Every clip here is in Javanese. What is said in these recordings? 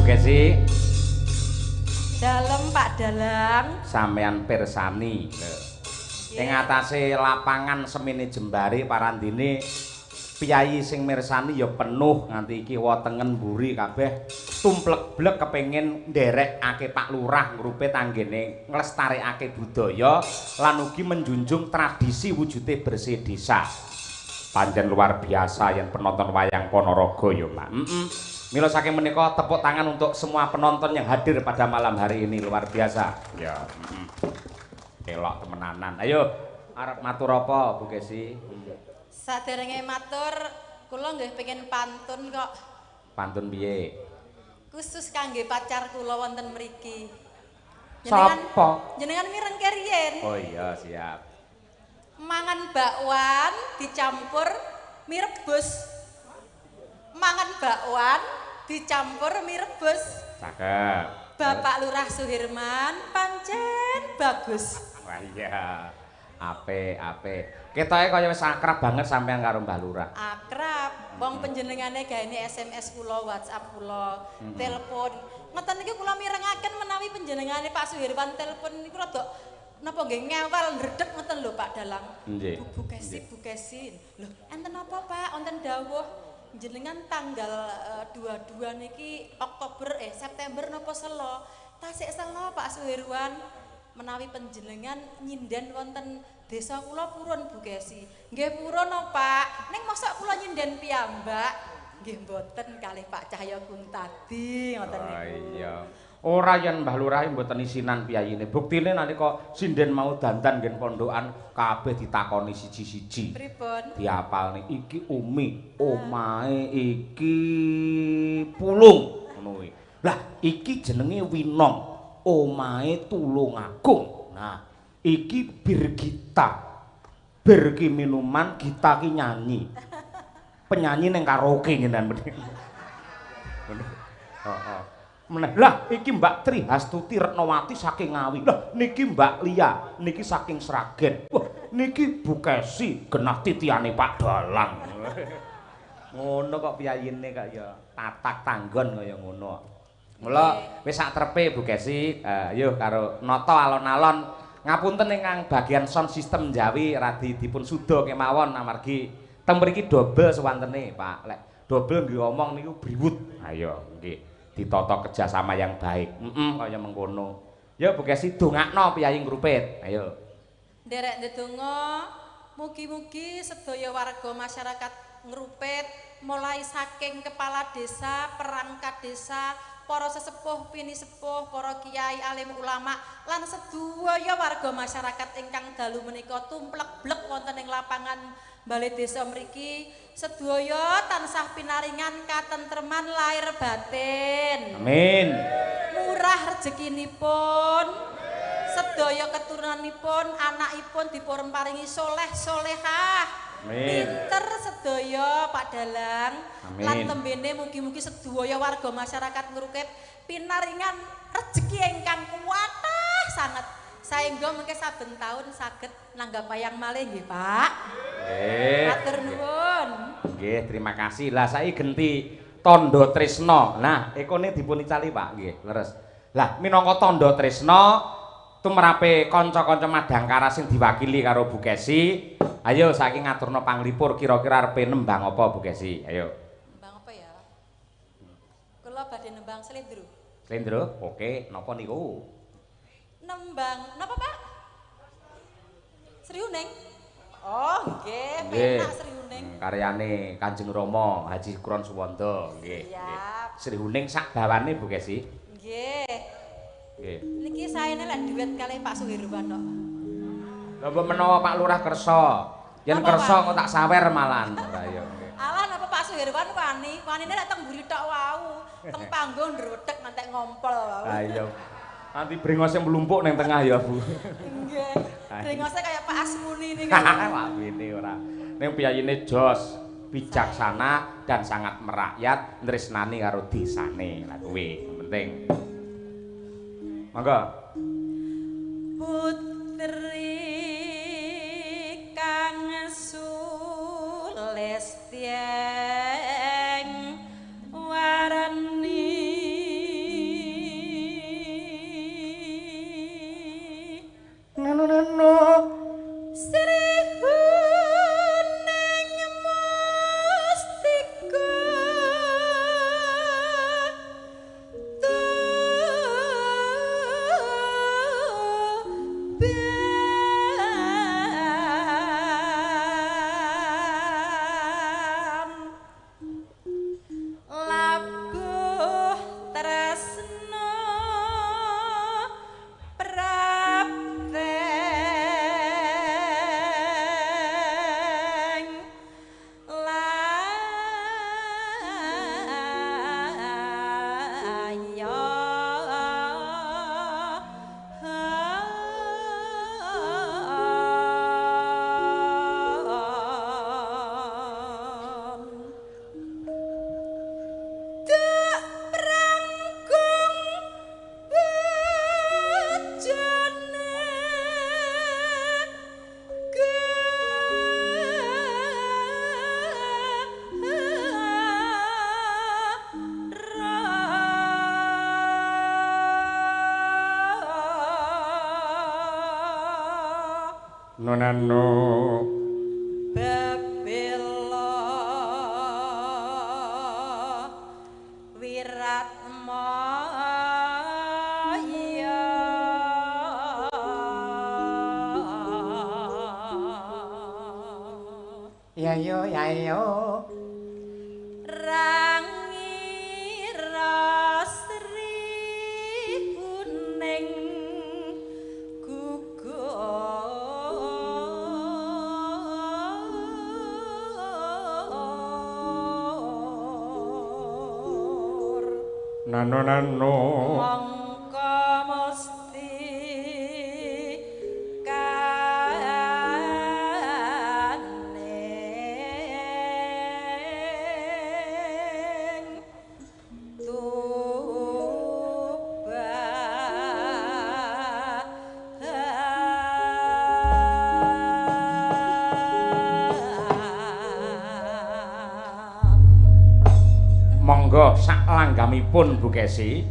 Gesi. Dalem Pak Dalang. Sampeyan pirsani. Ing atase lapangan semene jembare parandene piyayi sing mirsani ya penuh nganti kiwa tengen mburi kabeh tumplek-blek kepengin nderekake Pak Lurah ngrupe tanggene nglestarekake budaya lan ugi menjunjung tradisi wujude bersih desa. Panjen luar biasa yen penonton wayang Ponorogo ya, Pak. Mila saking menika tepuk tangan untuk semua penonton yang hadir pada malam hari ini luar biasa. Ya. Elok temenanan. Ayo arep matur apa Bu Kesi? Saderenge matur, kula nggih pengen pantun kok. Pantun piye? Khusus kangge pacar kula wonten mriki. Sapa? Jenengan mireng keriyen. Oh iya, siap. Mangan bakwan dicampur mie rebus. Mangan bakwan dicampur mie rebus. Cakep. Bapak Lurah Suhirman pancen bagus. Wah iya. Apik. Ketoke kaya wis akrab banget sampean karo Mbah Lurah. Akrab. Wong panjenengane gaene SMS kula, WhatsApp kula, telepon. Ngoten niki kula mirengaken menawi panjenengane Pak Suhirman telepon niku rada napa nggih ngewel ndredeg ngoten lho Pak Dalang. Nggih. Bu Kesi. Lho, enten apa Pak? Wonten dawuh jenengan tanggal 22 niki September napa selo? Tasik selo Pak Suhirwan menawi panjenengan nyinden wonten desa kula purun Bu Kesi. Nggih purun no Pak. Ning mosok kula nyinden piyambak? Nggih mboten kalih Pak Cahya Kuntadi ngoten niku. Oh iya. Ora yen Mbah Lurah mboten isinan piyayine. Buktine nalika sinden mau dandan ngen pondokan kabeh ditakoni siji-siji. Pripun? Diapalne iki Umi, omahe iki Pulung ngono kuwi. Lah iki jenenge Winong, omahe Tulungagung. Nah, iki Birgita. Bir ki minuman, Gita ki nyanyi. Penyanyi ning karaoke ngenan mriki. Heeh. Meneh lah iki Mbak Tri Hastuti Retnowati saking Ngawi. Lah niki Mbak Lia niki saking Sragen. Wah niki Bu Kesi genah titiane Pak Dalang. Ngono kok piyayine kok ya tatak tanggon kaya ngono. Mula wis sak trepe Bu Kesi ayo karo nata alon-alon ngapunten ingkang bagian sound system Jawi radi dipun suda kemawon amargi teng mriki dobel sewantene Pak. Lek dobel nggih omong niku briwut. Ayo nggih. Ditata kerjasama yang baik. Kaya mengkono. Ya Bu Kesi dongakno piyayi ngrupit. Ayo. Nderek ndedonga mugi-mugi sedaya warga masyarakat ngrupit mulai saking kepala desa, perangkat desa, para sesepuh, pini sepuh, para kiai alim ulama lan sedaya warga masyarakat ingkang dalu menika tumplek-blek wonten ing lapangan Balai Desa mriki sedaya tansah pinaringan katentreman lahir batin. Amin. Murah rezekinipun. Sedaya keturunanipun, anakipun dipun paringi soleh solehah. Amin. Pinter sedaya Pak Dalang. Amin. Lan tembene mugi-mugi sedaya warga masyarakat ngrukit pinaringan rezeki ingkang kuwatah sanget. Saengga mengke saben taun saged nanggap wayang malih nggih, Pak. Nggih. Matur nuwun. Nggih, terima kasih. Lah saiki genti Tondo Tresno. Nah, ekone dipun icali, Pak. Nggih, leres. Lah minangka Tondo Tresno tumrape kanca-kanca Madangkara sing diwakili karo Bu Kesi. Ayo saiki ngaturno panglipur kira-kira arepe nembang apa Bu Kesi? Ayo. Nembang apa ya? Kula badhe nembang slendro. Slendro? Oke, napa niku? Nembang, napa Pak? Sri Uning. Oh, nggih, Nggih. penak Sri Uning. Karyane Kanjeng Rama Haji Kuron Suwanda. Nggih. Siap. Sri Uning sak bawane Bu Kesi. Nggih. Nggih. Niki saene lek duet kalih Pak Suhirwan kok. Lha apa menawa Pak Lurah kersa? Yen Apa, kersa Pak? kok tak sawer malan. Ora ya. Alah napa Pak Suhirwan wani? Wanine lek teng mburi tok wau. Teng panggung ndrodhek ngantek ngompol wau. Ha iya. Nanti brengose mlumpuk ning tengah ya, Bu. Nggih. Brengose kaya Pak Asmuni niku. Wah, ini ora. Ning piyayine jos, bijaksana dan sangat merakyat, tresnani karo desane. Lah kuwi penting. Monggo. Putri kang sulestiyeng warani nonano bebela wirat maya ya yo rangi rasri kuning nano mangka mesti kaneng monggo sak langgamipun Bu Kesi.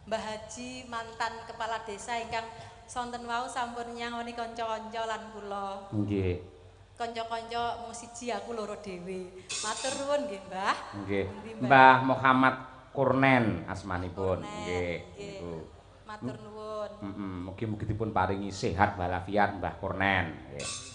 Mbah Haji mantan kepala desa ingkang sonten wau sampun nyangoni kanca-kanca lan kula. Nggih. Kanca-kanca mung siji aku loro dhewe. Matur nuwun nggih, Mbah. Nggih. Mbah Muhammad Kurnen asmanipun. Nggih. Niku. Matur nuwun. Mugi-mugi dipun paringi sehat walafiat Mbah Kurnen. Nggih.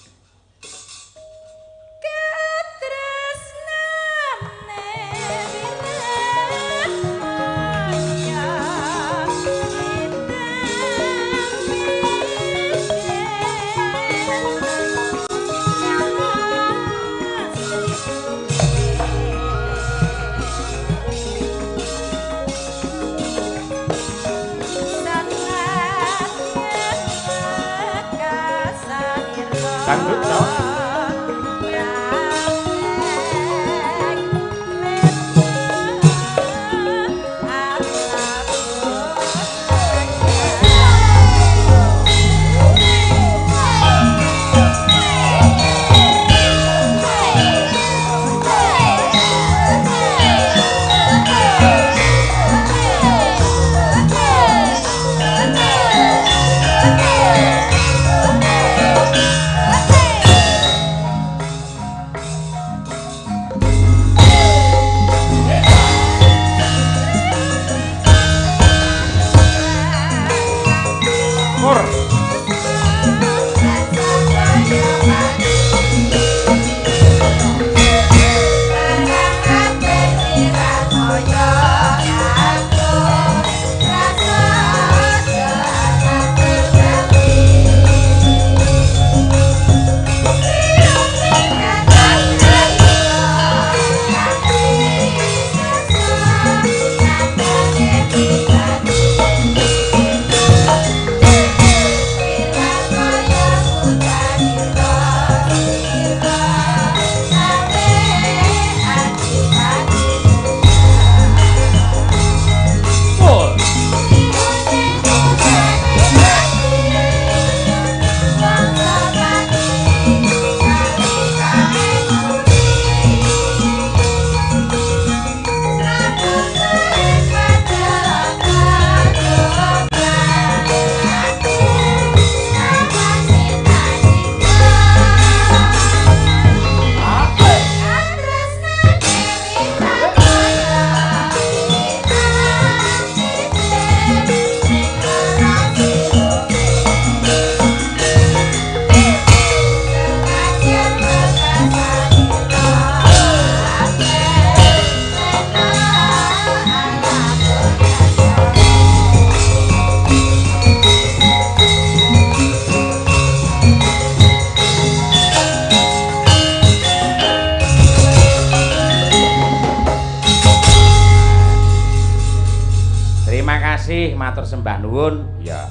kasih, matur sembah nuwun. Ya.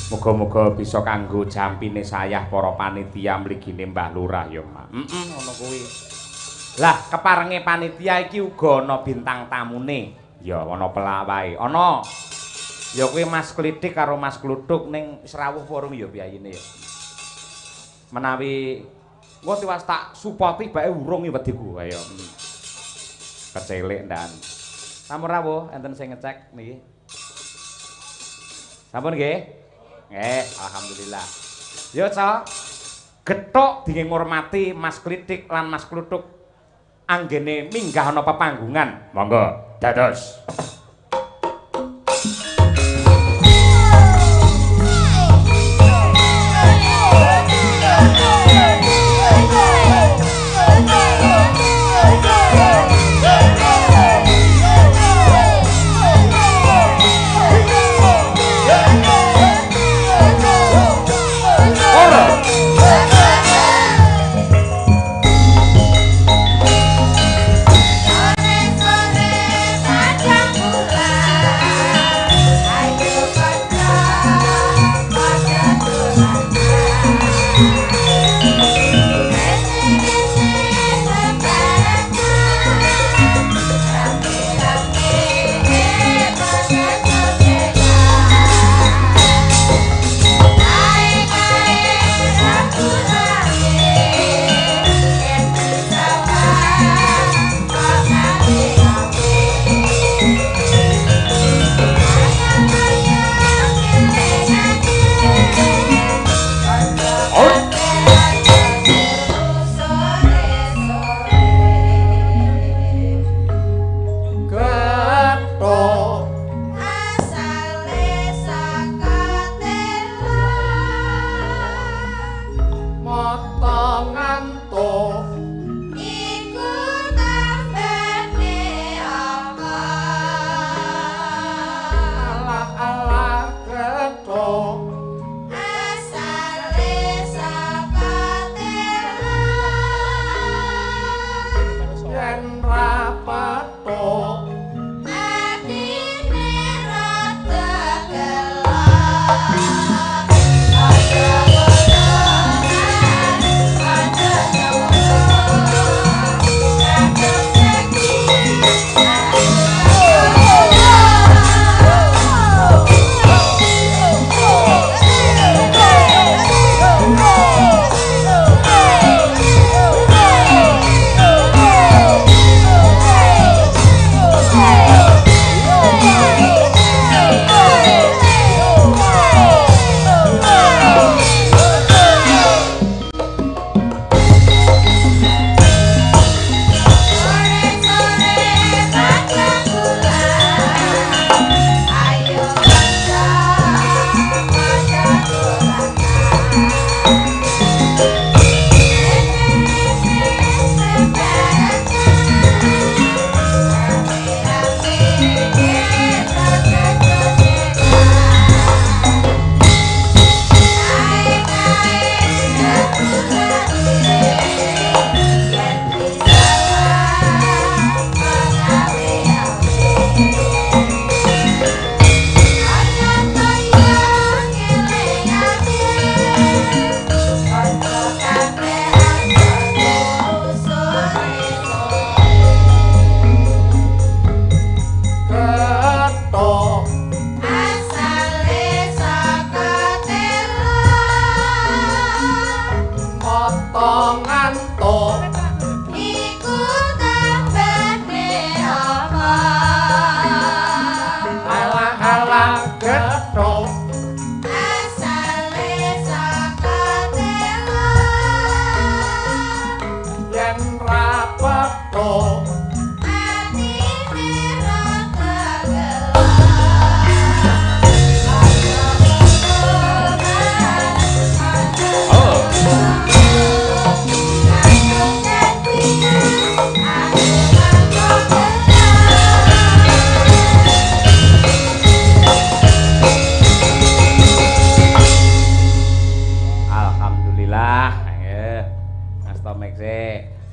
Muga-muga bisa kanggo jampine sayah para panitia mligine Mbah Lurah ya, Mak. Ngono kuwi. Lah, keparenge panitia iki uga ana bintang tamune. Ya, ana pelak wae. Ana ya kuwi Mas Klidik karo Mas Kluthuk ning Serawuh Forum ya piyayine ya. Menawi engko tiwas tak supoti bae urung wediku kaya. Kecelik ndan. Sampun rawuh enten sing ngecek niki. Sampun nggih? Alhamdulillah. Yo, Cok. Gethuk dingin ngurmati Mas Klidik lan Mas Kluthuk anggene minggah ana pepanggungan. Monggo, dados.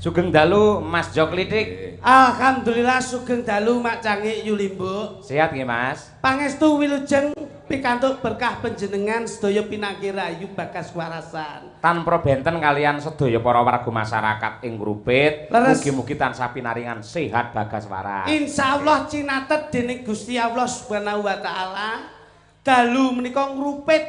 Sugeng dalu Mas Jok Lidik. Alhamdulillah sugeng dalu Mak Cangik Yulimbo. Sehat nggih Mas? Pangestu wilujeng pikantuk berkah panjenengan sedaya pinanggih rayu bagas warasan. Tanpa benten kalian sedaya para warga masyarakat ing Ngrupit, mugi-mugi tansah pinaringan sehat bagas waras. Insyaallah cinatet dening Gusti Allah Subhanahu wa taala. Dalu menika Ngrupit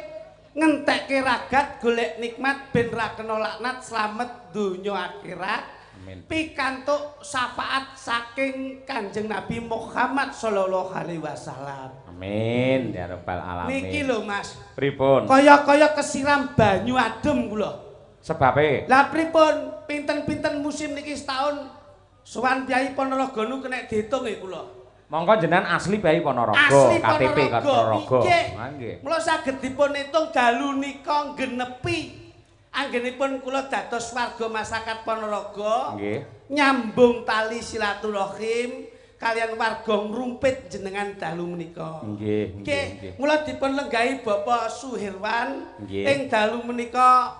ngentekke ragat golek nikmat ben ra kena laknat slamet donya akhirat. Amin. Pikantuk syafaat saking Kanjeng Nabi Muhammad sallallahu alaihi wasallam. Amin ya rabbal alamin. Niki lho Mas. Pripun? Kaya-kaya kesiram banyu adem kula. Sebabe? Lah pripun pinten-pinten musim niki setahun sowan Kyai Ponorogo nu kena diitung nggih kula. Monggo jenengan asli Kyai Ponorogo, Asli KTP Ponorogo. Ponorogo. Nggih. Mula saged dipun itung dalu nika genepi anggenipun kula dados warga masyarakat Ponorogo. Nggih. Nyambung tali silaturahim kalian warga Ngrupit jenengan dalu menika. Nggih, nggih, nggih. Mula dipun lenggahi Bapak Suhirwan Nggih. ing dalu menika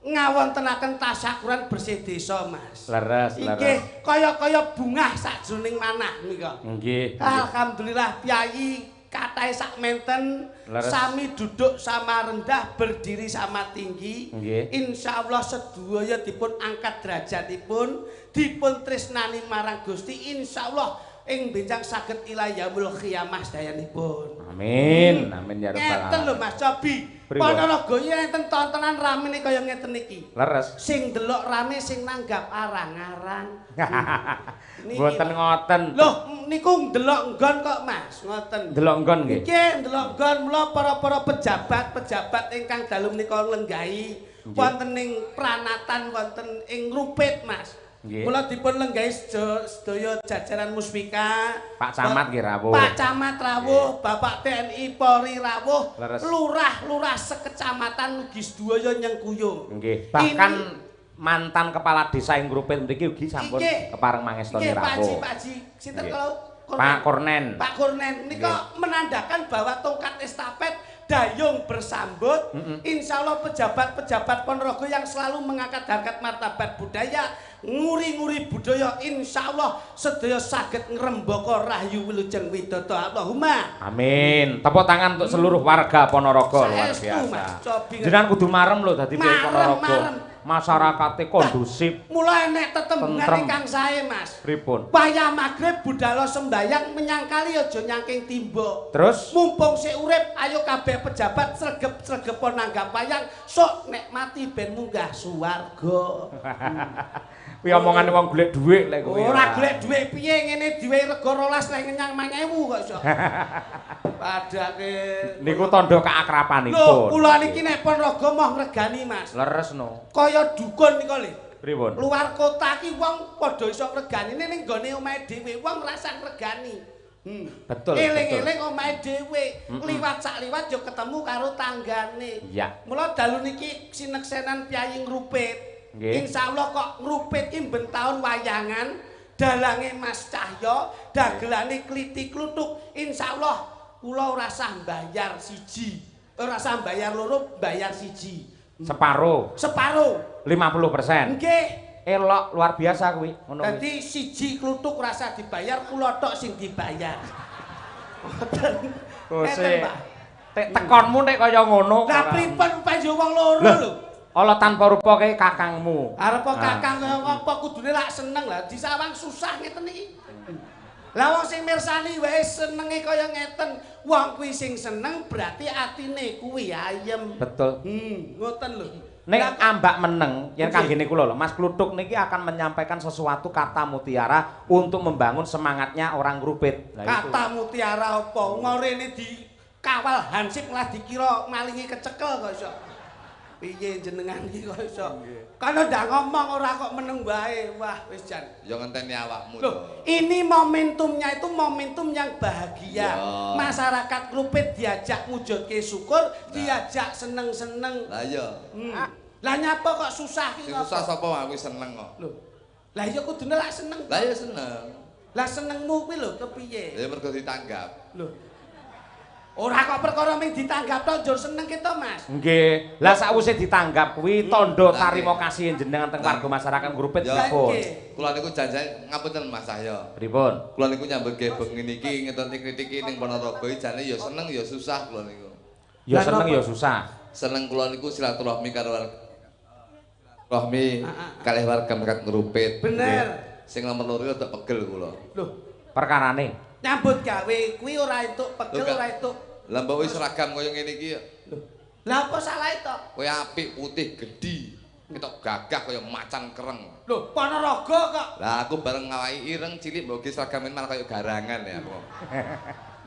ngawontenaken tasyakuran bersih desa, Mas. Leres, leres. Nggih, kaya-kaya bungah sajroning manah nika. Nggih. Alhamdulillah Kyai katahe sak menten sami duduk sama rendah berdiri sama tinggi. Nggih. Insyaallah sedaya dipun angkat derajatipun dipun tresnani marang Gusti insyaallah ing benjang saged ila yaumul qiyamah dayanipun. Amin. Amin ya rabbal Ngeten lho alamin. Mas Cobi. Pripun? Ponorogo iki enten tontonan ramene kaya ngeten iki. Leres. Sing delok rame sing nanggap arang-arang. Niki, Mboten Mas. ngoten. Loh, niku ndelok nggon kok Mas, ngoten. Delok nggon nggih. Nggih, ndelok nggon mula para-para pejabat-pejabat ingkang dalu menika lenggahi wonten ing pranatan wonten ing Ngrupit, Mas. Nggih. Mula dipun lenggahi sedaya jajaran Musbika. Pak Camat nggih rawuh. Pak Camat rawuh, Bapak TNI Polri rawuh, Leres. lurah-lurah sekecamatan ugi sedaya nyengkuyung. Nggih. Bahkan mantan kepala desa ing Ngrupit mriki ugi sampun Nggih. kepareng mangestoni Nggih, Pak Haji, rawuh. Pak Haji. Sinten Nggih. kalau Pak Kurnen. Pak Kurnen nika menandakan bahwa tongkat estafet dayung bersambut. Insyaallah pejabat-pejabat Ponorogo yang selalu mengangkat harkat martabat budaya, nguri-nguri budaya, insyaallah sedaya saged ngrembaka rahyu wilujeng widata. Allahumma Amin. Tepuk tangan untuk seluruh warga Ponorogo luar Saestu, biasa. Mas. Cobi. Jenengan kudu marem lho dadi Kyai Marem, Ponorogo. marem. Masyarakate kondusif. Mulai enek tetembungan Tentrem. ingkang sae, Mas. Pripun? Wayah magrib budhal sembayang menyangkali aja nyangking timba. Terus Mumpung sik urip ayo kabeh pejabat sregep-sregepon nanggap wayang sok nek mati ben munggah swarga. kuwi omongane wong golek dhuwit lek kuwi. Ora golek dhuwit piye ngene diwehi rega 12 lek ngenyang 1000 kok iso. Padake Niku tandha keakrapanipun. Lho, kula niki nek Ponorogo moh ngregani, Mas. Leres no. Kaya dukun nika lho. Pripun? Luar kota ki wong padha iso ngregani ning nggone omahe dhewe wong rasa ngregani. Betul, Eling-eling omahe dhewe, liwat sak liwat yo ketemu karo tanggane. Iya. Mula dalu niki sineksenan Kyai Ngrupit. Nggih. Insyaallah kok Ngrupit ki ben taun wayangan, dalange Mas Cahyo, dagelane kliti kluthuk. Insyaallah kula ora sah mbayar siji. Ora sah mbayar loro, bayar siji. Separo. Separo. 50%. Nggih. Elok luar biasa kuwi. Ngono kuwi. Dadi siji kluthuk rasa dibayar, kula tok sing dibayar. Ngoten. Kose. Tekonmu nek kaya ngono. Lah pripun panjenengan wong loro lho. Allah tanpa rupa ke kakangmu. Arep kakang kaya apa kudune lak seneng lah disawang susah ngeten iki. Lah wong sing mirsani wae senenge kaya ngeten. Wong kuwi sing seneng berarti atine kuwi ayem. Betul. Ngoten lho. Nek ambak meneng, yen kanggene kula lho, Mas Kluthuk niki akan menyampaikan sesuatu kata mutiara untuk membangun semangatnya orang Ngrupit. Lah itu. Kata mutiara apa? Ngorene dikawal hansip lah dikira malingi kecekel kok iso. Piye jenengan iki kok iso? Kana ndak ngomong ora kok meneng wae. Wah, wis jan. Ya ngenteni awakmu Loh, ini momentumnya itu momentum yang bahagia. Ya. Masyarakat Ngrupit diajak mujudke syukur, diajak seneng-seneng. Lah iya. Lah nyapa kok susah ki Sing susah sapa aku seneng kok. Lho. Lah iya kudune lak seneng. Lah ya seneng. Lah senengmu kuwi lho kepiye? Ya mergo ditanggap. Lho. Ora kok perkara ming ditanggap tok njur seneng kita, Mas. Nggih. Lah sakwise ditanggap kuwi tandha tarima kasih jenengan teng warga masyarakat Ngrupit pripun? Kula niku janjane ngapunten Mas Cahyo. Pripun? Kula niku nyambut ge bengi niki ngetoni kritiki ning Ponorogo jane ya seneng ya susah kula niku. Ya seneng ya susah. Seneng kula niku silaturahmi karo rahmi kalih warga masyarakat Ngrupit. Bener. Sing nomor loro rada pegel kula. Lho, Perkarane nyambut gawe kuwi ora entuk pegel ora entuk. Lah mbok wis seragam kaya ngene iki ya. Lah apa salahe to? Kowe apik putih gedhi. Ketok gagah kaya macan kereng. Lho, Ponorogo kok. Lah aku bareng ngawaki ireng cilik mbok ge seragam malah kaya garangan ya aku.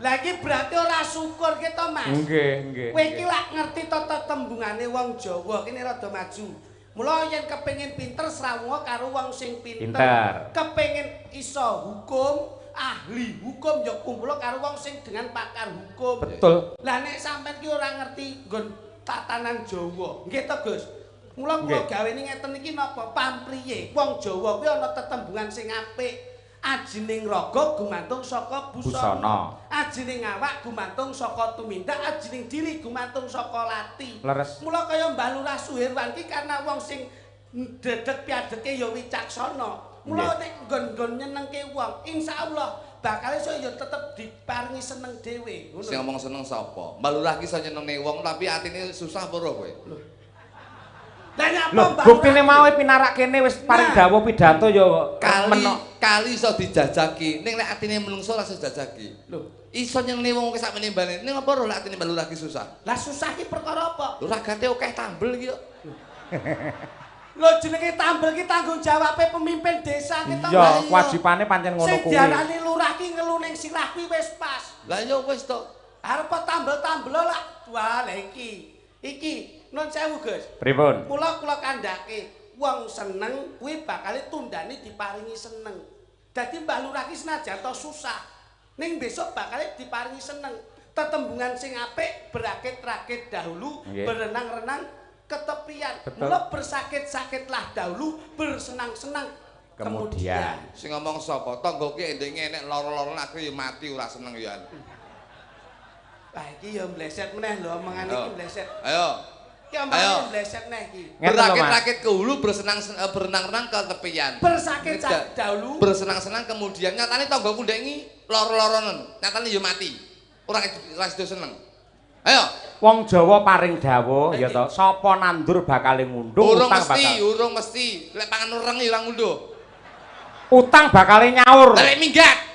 Lah iki berarti ora syukur kita, Mas. nggih, nggih. Kowe iki lak ngerti tata tembungane wong Jawa, kene rada maju. Mula yen kepengin pinter srawunga karo wong sing pinter. Kepengin iso hukum, ahli hukum ya kumpul karo wong sing dengan pakar hukum. Betul. Lah nek sampean ki ora ngerti nggon tatanan Jawa. Nggih to, Gus. Mula kula gawene ngeten iki napa pampriye. Wong Jawa kuwi ana tetembungan sing apik. Ajining raga gumantung saka busana. Ajining awak gumantung saka tumindak, ajining diri gumantung saka lati. Leres. Mula kaya Mbah Lurah Suherwan ki karena wong sing dedeg piadeke ya wicaksana. Mula nek nggon-nggon nyenengke wong, insyaallah bakal iso ya tetep diparingi seneng dhewe. Ngono. Sing ngomong seneng sapa? Mbak Lurah ki iso nyenengne wong tapi atine susah apa ora kowe? Lah nyapa Lho, Mbah? buktine mau pinarak kene wis paring dawuh pidato ya Kali iso dijajaki, ning lek atine menungso ora iso dijajaki. Lho, Iso nyenengne wong sak menembane. Ning apa ora lek atine Mbak Lurah ki susah? lah susah ki perkara apa? Lho ragate akeh tambel iki yo. Lho jenenge tambel ki tanggung jawabe pemimpin desa kita. Ya, kewajibane pancen ngono Sing kuwi. diarani lurah ki ngelu ning silah kuwi wis pas. Lah ya wis to. Arep tambel-tambel lah. Wah, lha iki. Iki nun sewu, Gus. Pripun? Kula kandhake wong seneng kuwi bakal tundane diparingi seneng. Dadi Mbah Lurah ki senajan to susah, ning besok bakal diparingi seneng. Tetembungan sing apik berakit-rakit dahulu, berenang-renang ketepian. Mula bersakit-sakitlah dahulu, bersenang-senang kemudian. Sing ngomong sapa? Tangga ki endenge enek lara-lara akhire ya mati ora seneng ya. Lah iki ya mleset meneh lho omongane iki mleset. Ayo. Ki omongane mleset neh iki. Berakit-rakit ke hulu berenang-renang ke tepian. Bersakit dahulu, bersenang-senang kemudian nyatane tanggaku ndek iki lara-laranen. Nyatane ya mati. Ora sido seneng. Ayo. Wong Jawa paring dawuh ya to, sapa nandur bakal ngunduh, utang bakal. Urung mesti. Lek pangan ureng ya ora ngunduh. Utang bakal nyaur. Lek minggat.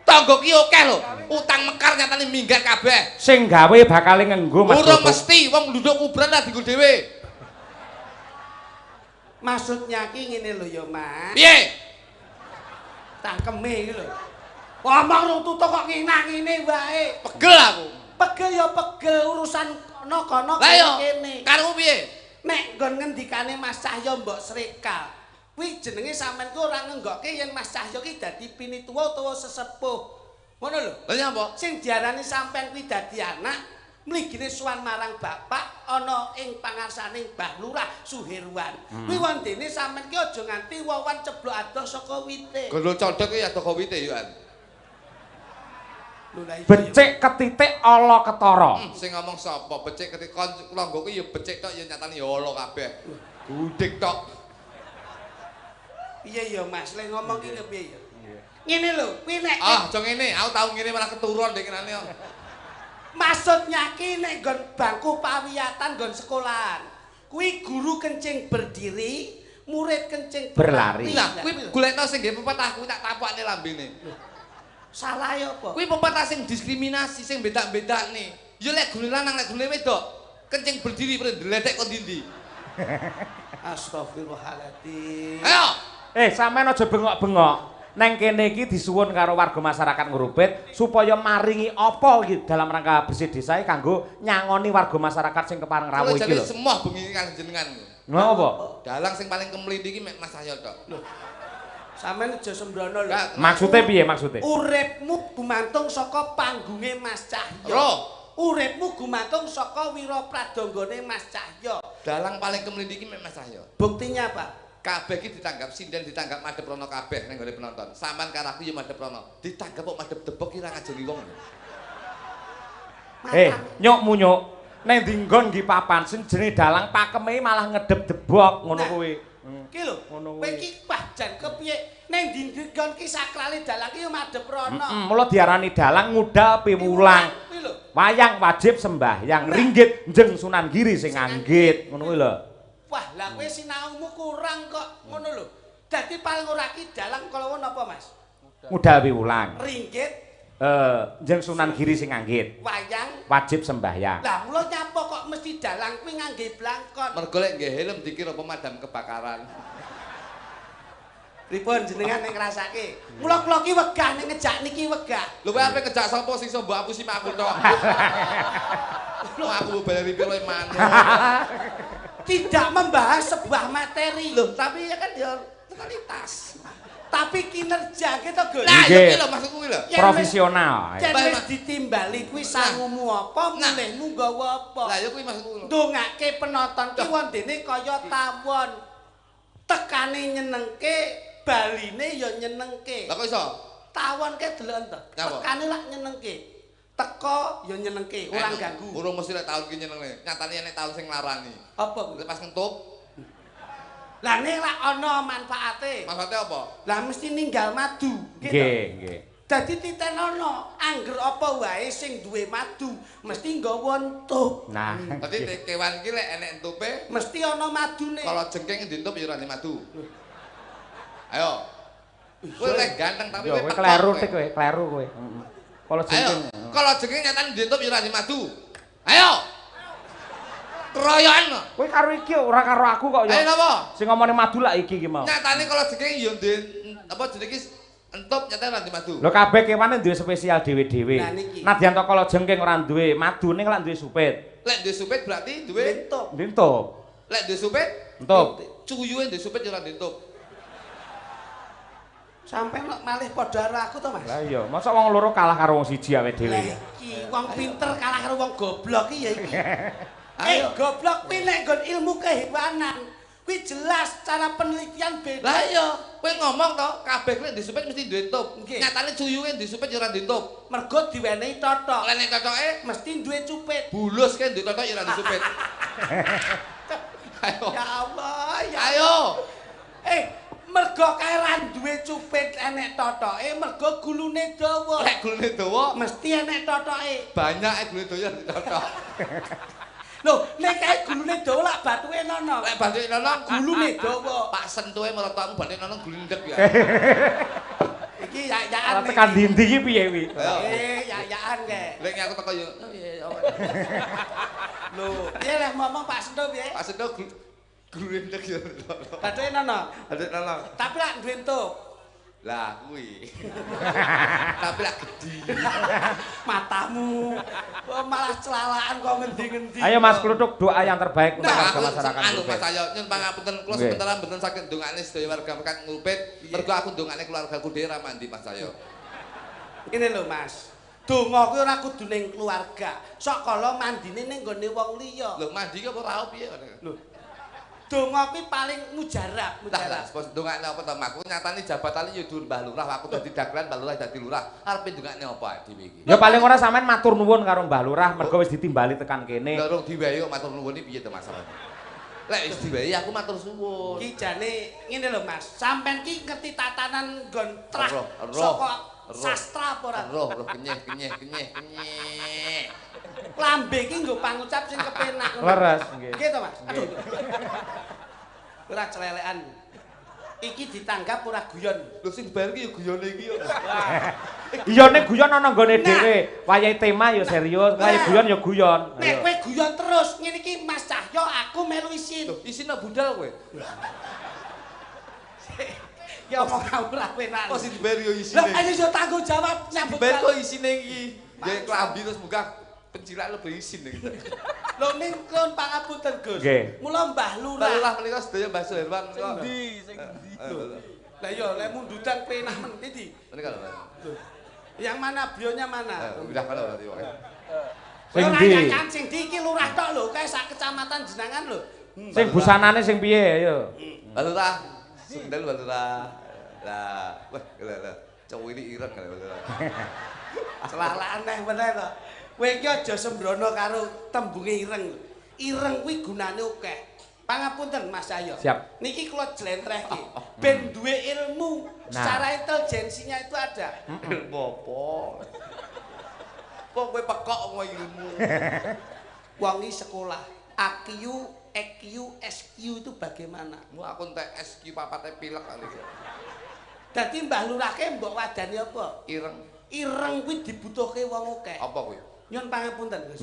Tangga ki akeh lho. Utang mekar nyatane minggat kabeh. Sing gawe bakal ngenggo Mas. Urung mesti wong nduduk kubran lah dienggo dhewe. maksudnya ki ngene lho ya, Mas. Piye? Tangkeme iki lho. Ngomong rung tutuk kok ngene wae. Pegel aku. Pegel ya pegel urusan kono kene. Karepmu piye? Nek nggon ngendikane Mas Cahyo mbok srekal. Kuwi jenenge sampean ku ora ngenggokke yen Mas Cahyo ki dadi pinituwa utawa sesepuh. Ngono lho. Lha nyapa? Sing diarani sampean kuwi dadi anak, mligine sowan marang bapak ana ing pangarsaning Mbah Lurah Suherwan. Kuwi wondene sampean ki aja nganti wawan ceblok adoh saka wite. Gondol codhok ki adoh ka wite yo. Becik ketitik ala ketara. Sing ngomong sapa? Becik ketik klanggoku ya becik tok ya nyatane ya ala kabeh. Gudik tok. Piye ya Mas, lek ngomong ki piye ya? Ngene lho, kuwi nek Ah, aja ngene. Aku tau ngene malah keturun dek kenane. maksudnya ki nek nggon bangku pawiyatan nggon sekolahan. Kuwi guru kencing berdiri, murid kencing berlari. Lah, kuwi golekno sing nggih pepatah kuwi tak tapakne lambene. Salah ya apa? Kuwi pepatah sing diskriminasi sing bedak-bedakne. Ya lek gune lanang lek gune wedok, kencing berdiri ndledek kok ndi-ndi. Astagfirullahaladzim. Ayo. Sampeyan aja bengok-bengok. Neng kene iki disuwun karo warga masyarakat Ngrupit supaya maringi apa iki dalam rangka bersih desa kanggo nyangoni warga masyarakat sing kepareng rawuh iki lho. Semua bengi kang jenengan. Ngopo? Dalang sing paling kemlindi iki mek Mas Cahyo tok. Sampeyan aja sembrono lho. Maksude piye maksude? Uripmu gumantung saka panggunge Mas Cahyo. Roh. Uripmu gumantung saka wira pradanggane Mas Cahyo. Dalang paling kemlindi iki mek Mas Cahyo. Buktinya apa? Kabeh iki ditanggap sinden, ditanggap madhep rono kabeh ning gone penonton. Sampeyan karo aku ya madhep rono. Ditanggap kok madhep debok ki ra ngajeni wong. Nyokmu nyok. Ning ndi nggon nggih papan sing jenenge dalang pakeme malah ngedep debok ngono kuwi. Ki lho, kowe iki wah jan kepiye? Ning ndi nggon ki sakrale dalang ki yo madhep rono. Mula diarani dalang ngudal piwulang. Kuwi lho. Wayang wajib sembahyang, ringgit njeng Sunan Giri sing anggit, ngono kuwi lho. Wah, lah kowe sinaumu kurang kok ngono lho. Dadi paling ora ki dalang kalawan apa, Mas? Ngudal piwulang. Ringgit Njeng Sunan Giri sing anggit. Wayang wajib sembahyang. Lah mula nyapa kok mesti dalang kuwi ngangge blangkon. Mergo lek nggih helm dikira pemadam kebakaran. Pripun jenengan ning ngrasake? Mula kula ki wegah ning ngejak niki wegah. Lho kowe ape ngejak sapa sing iso mbok apusi mak aku tok. Lho aku bayari piro manuk. Tidak membahas sebuah materi. Lho tapi ya kan ya totalitas. Tapi kinerja gitu Gus. Lah ya kuwi lho maksudku kuwi lho. Profesional. Yen wis ditimbali kuwi sangumu apa, mulihmu nggawa apa. Lah ya kuwi maksudku lho. Ndongake penonton ki wondene kaya tawon. Tekane nyenengke, baline ya nyenengke. Lah kok iso? Tawon ke delok to. Tekane lak nyenengke. Teko ya nyenengke, ora ganggu. Urung mesti lek taun ki nyenengne. Nyatane nek taun sing nglarani. Apa? Lek pas ngentup. Lah nek lak ana manfaate. Manfaate apa? Lah mesti ninggal madu, gitu. Nggih, nggih. Dadi titenono, angger apa wae sing duwe madu mesti nggawa entup. Nah, dadi kewan iki lek enek entupe mesti ana madune. Kalau jengking dientup ya ora madu. Ayo. Kowe lek ganteng tapi kowe kleru tik kowe, kleru kowe. Kalau jengking. Kalau jengking nyatane dientup ya ora madu. Ayo. Keroyokan. Kowe karo iki ora karo aku kok ya. Ayo napa? Sing ngomongne madu lak iki ki mau. Nyatane kalau jengking ya apa jenenge entup nyatane ora madu. Lho kabeh kewane duwe spesial dhewe-dhewe. Nah, niki. Nadyan to kala jengking ora duwe madu ning lak duwe supit. Lek duwe supit berarti duwe entup. Entup. Lek duwe supit Entup. Cuyuhe duwe supit ya ora entup. Sampai malih padha karo aku to, Mas. Lah iya, masa wong loro kalah karo wong siji awake dhewe. Lah iki wong pinter kalah karo wong goblok iki ya iki. Goblok kuwi nek nggon ilmu kehewanan. Kuwi jelas cara penelitian beda. Lah iya, kowe ngomong to, kabeh nek disupit mesti duwe entup. Nggih. Nyatane cuyuhe disupit ya ora entup. Mergo diwenehi totok. Lah nek totoke Mesti duwe cupit. bulus kan duwe totok ya ora disupit. Ayo. Ya Allah, ya. Ayo. Mergo kae ra duwe cupit enek totoke, mergo gulune dawa. Lek gulune dawa Mesti enek totoke. banyak gulune dawa totok. Lho, nek kae gulune dawa lak batuke nono. Lek bantuke nono Gulune dawa. Pak sentuhe merotokmu bantuke nono gulune ndek ya. Iki ya-yaan. Tekan ndi iki piye kuwi? Ya-yaan kae. Lek aku teko yo. Lho, piye lek ngomong Pak Sendo piye? Pak sentuh gulune ndek ya. Batuke nono. Adek nono. Tapi lak duwe entuk. Lah kuwi. Tapi lak gedhi. Matamu malah celalaan kok ngendi-ngendi. Ayo Mas Kluthuk, doa yang terbaik untuk Nah, warga masyarakat anu Ngurupit. Mas Ayo nyun pangapunten kula sebentar mboten saged ndongakne sedaya warga mekat Ngurupit. Mergo aku ndongakne keluargaku dhewe ra mandi Mas Ayo. Ini lho Mas. Donga kuwi ora kudu ning keluarga. Sok kala mandine ning gone wong liya. Lho mandi ki apa ra piye? Lho. Donga kuwi paling mujarab, Lah, bos ndongakne apa to Mak? Nyatane jabatane ya dhuwur Mbah Lurah, aku dadi dagelan Mbah Lurah dadi lurah. Arepe ndongakne apa dhewe iki? Ya paling ora sampean matur nuwun karo Mbah Lurah mergo wis ditimbali tekan kene. Lha rung diwehi kok matur nuwun iki piye to masalahnya? Lek wis diwehi aku matur suwun. Ki jane ngene lho Mas, sampean ki ngerti tatanan nggon trah Roh. saka sastra apa ora? Roh kenyeh. Lambe ki nggo pangucap sing kepenak. Leres nggih. Nggih to Mas? Aduh. Ora celelekan. Iki ditanggap ora guyon. Lho sing bayar ki ya guyone iki ya. Iya nek guyon ana nggone dhewe. Wayahe tema ya serius, wayahe guyon ya guyon. Nek kowe guyon terus, ngene iki Mas Cahyo aku melu isin. Lho isine budal kowe. Ya omong ora penak. Oh sing dibayar ya Lah isine. ayo yo tanggung jawab nyambut. Bayar kok isine iki. Ya klambi terus muga pencilak lebih isin gitu. Lho ning klon pangapunten Gus. Nggih. Mula Mbah Lurah. Mbah Lurah menika sedaya Mbah Suherwan. Sing ndi? Lah iya lek mundudan penak men ndi? Menika lho. Yang mana bionya mana? Udah kalau berarti kok. Sing Ora ndi? nyanyi sing ndi iki lurah tok lho, kae sak kecamatan jenengan lho. Sing busanane sing piye ayo. Mbah Lurah. Sundel Mbah Lurah. Lah, wah, lah. Cowok ini ireng kan Mbah Lurah. Salah aneh bener to. Kowe iki aja sembrono karo tembunge ireng. Ireng kuwi gunane akeh. Pangapunten Mas Ayo. Siap. Niki kula jlentrehke. Ben duwe ilmu, secara intelijensinya itu ada. Ilmu apa? Kok kowe pekok mau ilmu? Wong iki sekolah. AQ, EQ, SQ itu bagaimana? Mu aku entek SQ papate pilek kali. Dadi Mbah Lurahke mbok wadani apa? Ireng. Ireng kuwi dibutuhke wong akeh. Apa kuwi? Nyun pangapunten, Gus.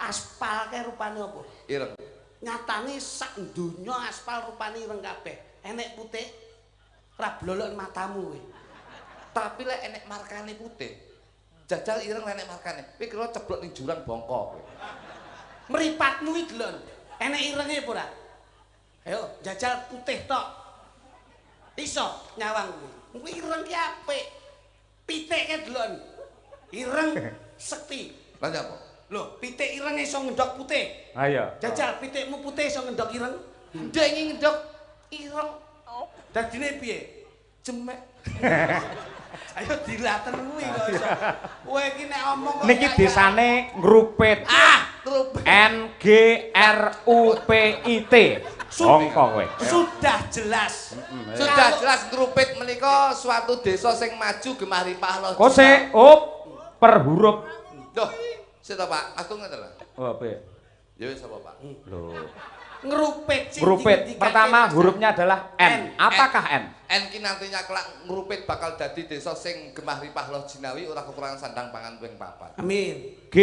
Aspal ke rupane apa? Ireng. Nyatane sak donya aspal rupane ireng kabeh. Enek putih. Ora blolok matamu kowe. Tapi lek enek markane putih. Jajal ireng lek enek markane. Kowe kira ceblok ning jurang bongko kowe. Mripatmu iki delon. Enek irenge apa ora? Ayo jajal putih tok. Iso nyawang kuwi. Kuwi ireng ki apik. Pitike delon. Ireng sekti. Lah apa? Lho, pitik ireng iso ngendhok putih. Ayo. Jajal pitikmu putih iso ngendhok ireng. Ndek ngendhok ireng. Dadine piye? Jemek. Ayo dilaten kuwi kok iso. Kowe iki nek omong kok Niki desane Ngrupit. Ngrupit. NGRUPIT. Songko kowe. Sudah jelas. Sudah jelas Ngrupit menika suatu desa sing maju gemah ripah loh. Kose up per huruf. Duh, sita Pak, aku ngeten lho. Oh, apa? Ya wis apa Pak? Loh. Ngrupit sing Ngrupit. dikendikake Pertama Mas. hurufnya adalah N. Apakah N? En ki nantinya kelak Ngrupit bakal dadi desa sing gemah ripah loh jinawi ora kekurangan sandang pangan ping 4. Amin. G.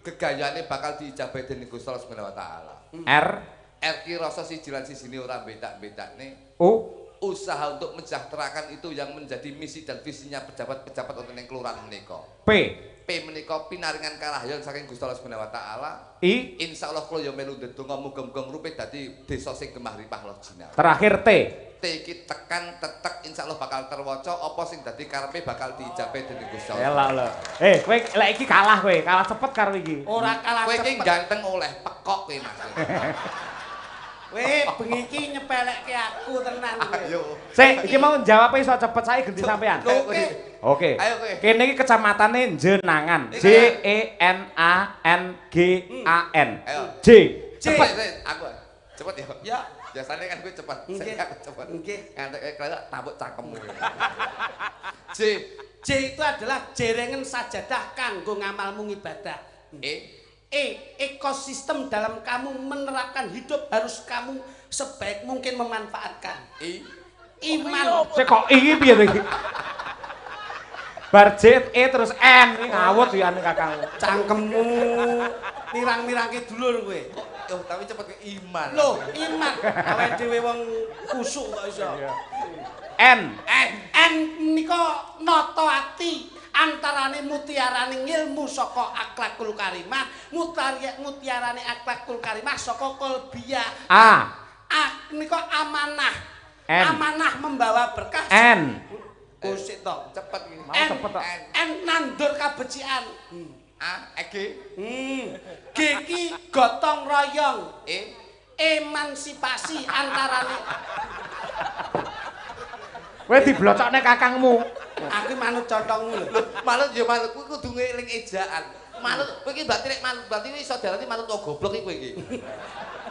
Gegayane bakal diijabahi dening Gusti Allah Subhanahu wa taala. R. R ki rasa siji lan sijine ora bedak-bedakne. O. Usaha untuk mensejahterakan itu yang menjadi misi dan visinya pejabat-pejabat wonten ing kelurahan menika. P. P menika pinaringan karahyan saking Gusti Allah Subhanahu wa taala. I. Insyaallah kula ya melu ndedonga muga-muga Ngrupit dadi desa sing gemah ripah loh jinawi. Terakhir T. T iki tekan tetek insyaallah bakal terwaca apa sing dadi karepe bakal diijabahi dening Gusti Allah. Elak lho. Kowe lek iki kalah kowe, kalah cepet karo iki. Ora kalah Kowe iki cepet. ganteng oleh pekok kowe Mas. Kowe bengi iki nyepelekke aku tenan kowe. Ayo. Sik, iki mau jawab iso cepet sae ganti sampean. Oke. Oke. Ayo kowe. Kene iki kecamatane Jenangan. JENANGAN. Ayo. J. Cepet. Cepet. Aku. Cepet ya. Ya. Biasanya kan gue cepet. Nggih. Saya aku cepet. Nggih. Ngantek kayak tabuk cangkemmu. J. J itu adalah jerengen sajadah kanggo ngamalmu ibadah. E. Ekosistem dalam kamu menerapkan hidup harus kamu sebaik mungkin memanfaatkan. I. Iman. Sik kok iki piye to iki? Bar J E terus N iki ngawut ya kakangmu. Cangkemmu mirang-mirangke dulur kowe. Oh, tapi cepet ke iman. Loh, iman. Awake dhewe wong kusuk kok iso. N. N nika nata ati antarane mutiarane ilmu saka akhlakul karimah, mutiarane akhlakul karimah saka qalbiyah. A. Nika amanah. N. Amanah membawa berkah. N. Kusik to. Cepet iki. Mau cepet tok. N nandur kabecikan. A. E. G. G ki gotong royong. E. Emansipasi antarane. Kowe diblocokne kakangmu. Aku manut contongmu lho. Lho, manut ya manut kuwi kudu ngeling ejaan. Manut kowe iki berarti nek manut berarti iso diarani manut wong goblok iki kowe iki.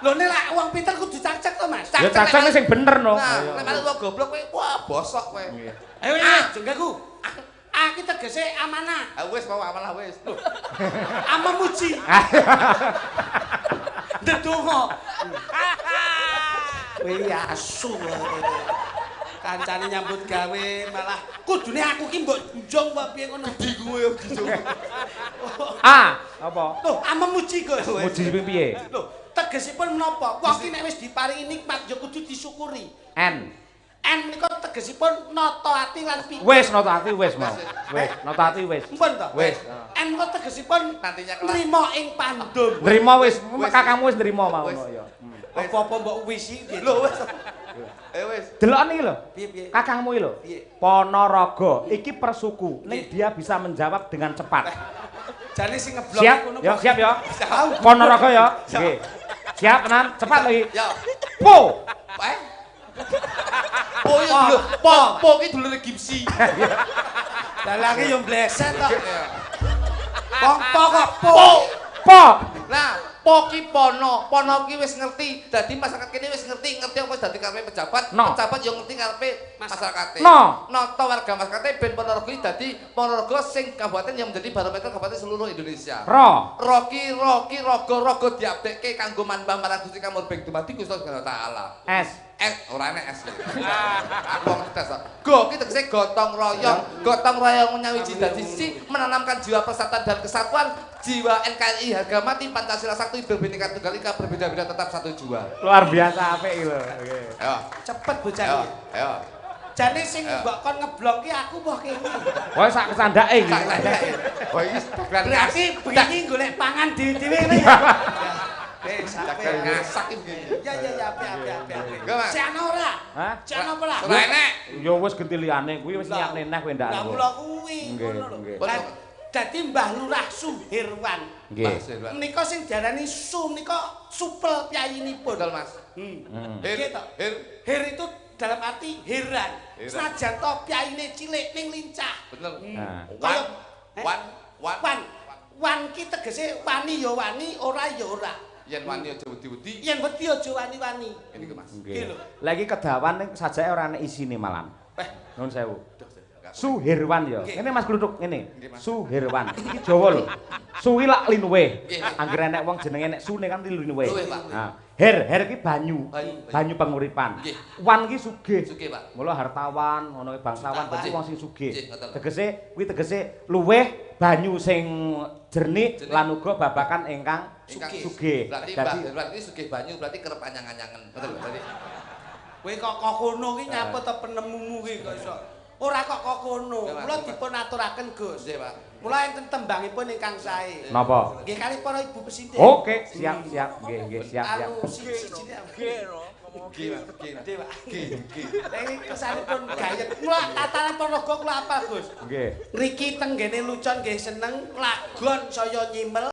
Lho nek lak wong pinter kudu cacek to, Mas. Ya cacane sing bener no. Nah, nek manut wong goblok kowe wah bosok kowe. Ayo ya, jenggaku. A ki tegese amanah. Ah wis mau amalah wis. Lho. Ama muji. Ndedonga. Kowe asu wae. Kancane nyambut gawe malah kudune aku ki mbok junjung apa piye ngono. Di kowe dijung. A. Apa? Loh, ama muji, Gus. Muji piye? Loh, tegesipun menapa? Wong ki nek wis diparingi nikmat ya kudu disyukuri. N. N menika tegesipun nata ati lan pitu. Wis nota ati wis mau. Wis nota ati wis. Mpun to? Wis. N menika tegesipun Nantinya kelak. nrimo ing pandum. Nrimo wis, kakangmu wis nrimo mau Wis. ya. Apa-apa mbok wisi piye? Lho wis. Wis. Delokan iki lho. Piye-piye? Kakangmu iki lho. Piye? Ponorogo iki persuku. Ning dia bisa menjawab dengan cepat. Jane sing ngeblok Siap? ngono. Ya, siap ya. Tahu. Ponorogo ya. Nggih. Siap tenan, cepat lagi. Ya. Po. Po ya dulu. Po ki dulure Gipsy. Lah lagi yo mbleset to. Po kok po. Po. Nah, po ki pono ki wis ngerti. Dadi masyarakat kene wis ngerti apa wis dadi karepe pejabat. No. Pejabat yo ngerti karepe masyarakate. No. Nata warga masyarakate ben Ponorogo iki dadi Ponorogo sing kabupaten yang menjadi barometer kabupaten seluruh Indonesia. Roki rogo diabdekke kanggo manembah marang Gusti Kamurbeng dumadi Gusti Allah Taala. Ora enek es. Aku wong tes. Go ki tegese gotong royong nyawiji dadi siji menanamkan jiwa persatuan dan kesatuan, jiwa NKRI harga mati Pancasila Sakti Bhinneka Tunggal Ika berbeda-beda tetap satu jua. Luar biasa apik iki lho. Oke. Ayo. Cepet bocah iki. Ayo. Jane sing mbok kon ngeblok ki aku mbok kene. Kowe sak kesandake iki. Oh iki Berarti begini golek pangan dhewe-dhewe ngene ya. Dagang ngasak iki begini. Ya, api. Enggak, Mas. Si ana ora? Hah? Si ana apa lah? Ora enek. Ya wis genti liyane kuwi wis nyakne neh kowe ndak. Lah kula kuwi ngono lho. Nggih. Lah dadi Mbah Lurah Suhirwan. Nggih. Menika sing diarani Su menika supel piyayinipun. Betul, Mas. Nggih to. Hir itu dalam arti heran. Senajan to piyayine cilik ning lincah. Bener. Wan ki tegese wani ya wani, ora ya ora. Yen wani aja wedi-wedi. Yen wedi aja wani-wani. Ngene iki, Mas. Nggih. Lah iki kedawan ning sajake ora ana isine malan. Nuwun sewu. Suhirwan ya. Ngene Mas Gluduk ngene. Suhirwan. Iki Jawa lho. Suwi lak linuwe. Angger enek wong jenenge nek sune kan linuwe. Nah, her ki banyu. Banyu penguripan. Wan ki sugih. Sugih, Pak. Mula hartawan, ngono bangsawan dadi wong sing sugih. Tegese kuwi tegese luweh banyu sing jernih lan uga babakan ingkang sugih. Berarti sugih banyu berarti kerep anyang-anyangen. Betul, berarti. Kowe kok kono ki nyapa to penemumu ki kok iso. Ora kok kono. Mula dipun aturaken Gus. Nggih, Pak. Mula enten tembangipun ingkang sae. Napa? Nggih kali para ibu pesinten. Oke, siap. Nggih, siap. Ini kesanipun gayet. Mula tatanan Ponorogo kula apal Gus. Nggih. Ngriki tenggene lucon nggih seneng lagon saya nyimel.